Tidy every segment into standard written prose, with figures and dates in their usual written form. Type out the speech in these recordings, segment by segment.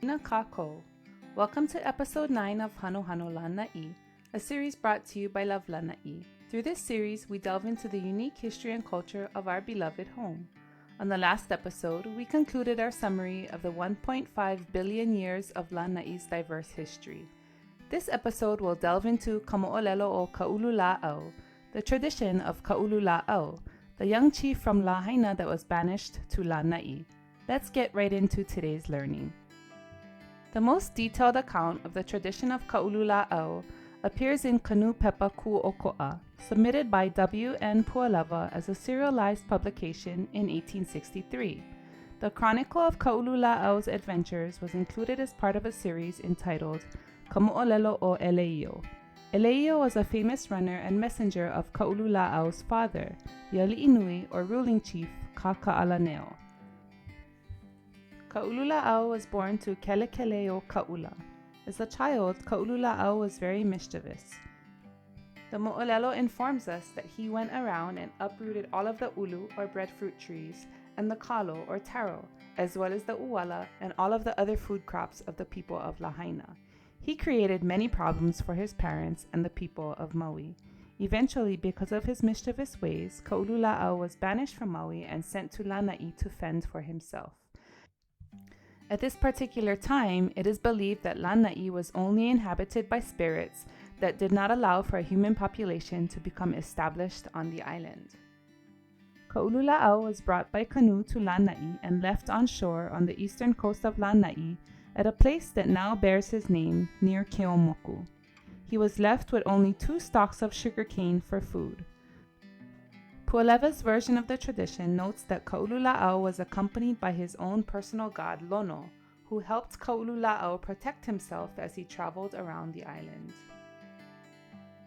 Ina kako. Welcome to episode 9 of Hanohano Lānaʻi, a series brought to you by Love Lānaʻi. Through this series, we delve into the unique history and culture of our beloved home. On the last episode, we concluded our summary of the 1.5 billion years of Lānaʻi's diverse history. This episode will delve into ka Moʻolelo o Kaululāʻau, the tradition of Kaululāʻau, the young chief from Lahaina that was banished to Lānaʻi. Let's get right into today's learning. The most detailed account of the tradition of Kaululāʻau appears in Kanu Pepa Ku'oko'a, submitted by W.N. Pualava as a serialized publication in 1863. The Chronicle of Kaululāʻau's adventures was included as part of a series entitled Ka Moʻolelo o Eleio. Eleio was a famous runner and messenger of Kaululāʻau's father, the Aliʻinui or ruling chief Kaka'alaneo. Kaululāʻau was born to Kelekeleo Kaula. As a child, Kaululāʻau was very mischievous. The Moʻolelo informs us that he went around and uprooted all of the ulu or breadfruit trees and the kalo or taro, as well as the uala and all of the other food crops of the people of Lahaina. He created many problems for his parents and the people of Maui. Eventually, because of his mischievous ways, Kaululāʻau was banished from Maui and sent to Lānaʻi to fend for himself. At this particular time, it is believed that Lānaʻi was only inhabited by spirits that did not allow for a human population to become established on the island. Kaululāʻau was brought by canoe to Lānaʻi and left on shore on the eastern coast of Lānaʻi at a place that now bears his name near Keomoku. He was left with only 2 stalks of sugarcane for food. Pualeva's version of the tradition notes that Kaululāʻau was accompanied by his own personal god Lono, who helped Kaululāʻau protect himself as he traveled around the island.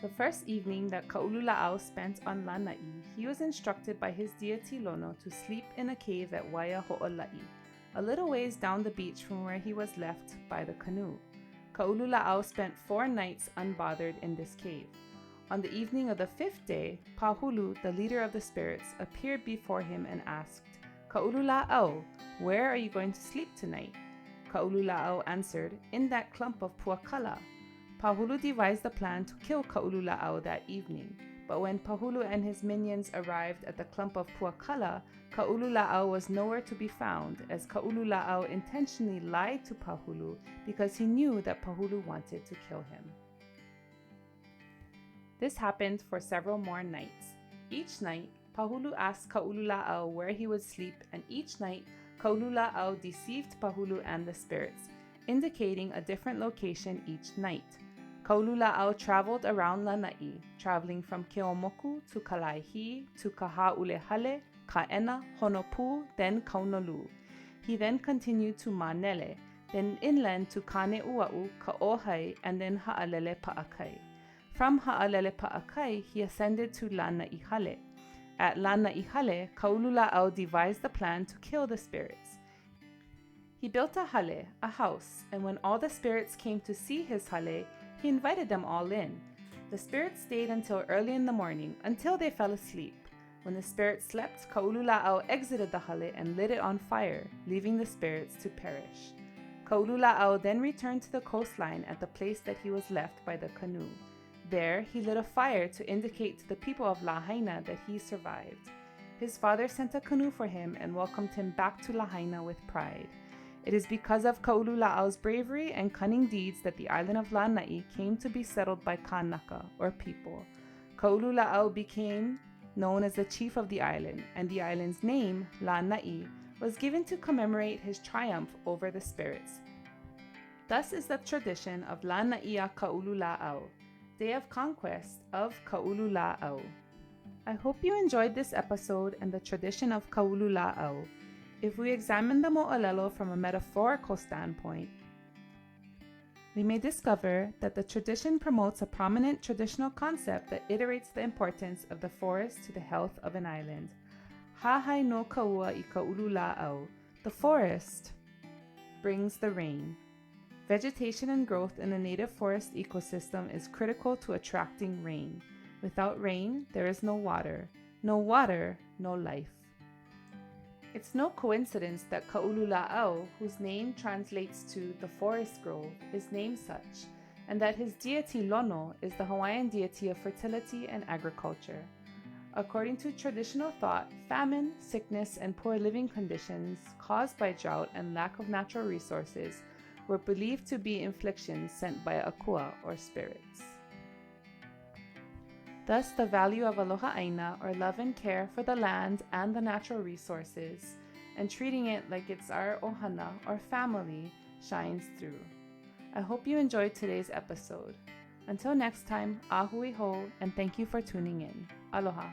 The first evening that Kaululāʻau spent on Lānaʻi, he was instructed by his deity Lono to sleep in a cave at Waiahoʻolaʻi, a little ways down the beach from where he was left by the canoe. Kaululāʻau spent 4 nights unbothered in this cave. On the evening of the 5th day, Pahulu, the leader of the spirits, appeared before him and asked, "Kaululāʻau, where are you going to sleep tonight?" Kaululāʻau answered, "In that clump of puakala." Pahulu devised a plan to kill Kaululāʻau that evening, but when Pahulu and his minions arrived at the clump of puakala, Kaululāʻau was nowhere to be found, as Kaululāʻau intentionally lied to Pahulu because he knew that Pahulu wanted to kill him. This happened for several more nights. Each night, Pahulu asked Kaululāʻau where he would sleep, and each night, Kaululāʻau deceived Pahulu and the spirits, indicating a different location each night. Kaululāʻau traveled around Lānaʻi, traveling from Keomoku to Kalaihi to Kaha'ulehale, Kaena, Honopu, then Kaunolu. He then continued to Manele, then inland to Kaneʻuaʻu, Kaʻohai, and then Ha'alele Pa'akai. From Ha'alele Pa'akai, he ascended to Lānaʻihale. At Lānaʻihale, Kaululāʻau devised a plan to kill the spirits. He built a hale, a house, and when all the spirits came to see his hale, he invited them all in. The spirits stayed until early in the morning, until they fell asleep. When the spirits slept, Kaululāʻau exited the hale and lit it on fire, leaving the spirits to perish. Kaululāʻau then returned to the coastline at the place that he was left by the canoe. There, he lit a fire to indicate to the people of Lahaina that he survived. His father sent a canoe for him and welcomed him back to Lahaina with pride. It is because of Kaululāʻau's bravery and cunning deeds that the island of Lānaʻi came to be settled by Kānaka, or people. Kaululāʻau became known as the chief of the island, and the island's name, Lānaʻi, was given to commemorate his triumph over the spirits. Thus is the tradition of Lānaʻi a Kaululāʻau, Day of Conquest of Kaululāʻau. I hope you enjoyed this episode and the tradition of Kaululāʻau. If we examine the Moʻolelo from a metaphorical standpoint, we may discover that the tradition promotes a prominent traditional concept that iterates the importance of the forest to the health of an island. Hahai no kaua I Kaululāʻau. The forest brings the rain. Vegetation and growth in the native forest ecosystem is critical to attracting rain. Without rain, there is no water. No water, no life. It's no coincidence that Kaululāʻau, whose name translates to the forest grove, is named such, and that his deity Lono is the Hawaiian deity of fertility and agriculture. According to traditional thought, famine, sickness, and poor living conditions caused by drought and lack of natural resources were believed to be inflictions sent by akua, or spirits. Thus, the value of aloha aina, or love and care for the land and the natural resources, and treating it like it's our ohana, or family, shines through. I hope you enjoyed today's episode. Until next time, ahui ho, and thank you for tuning in. Aloha.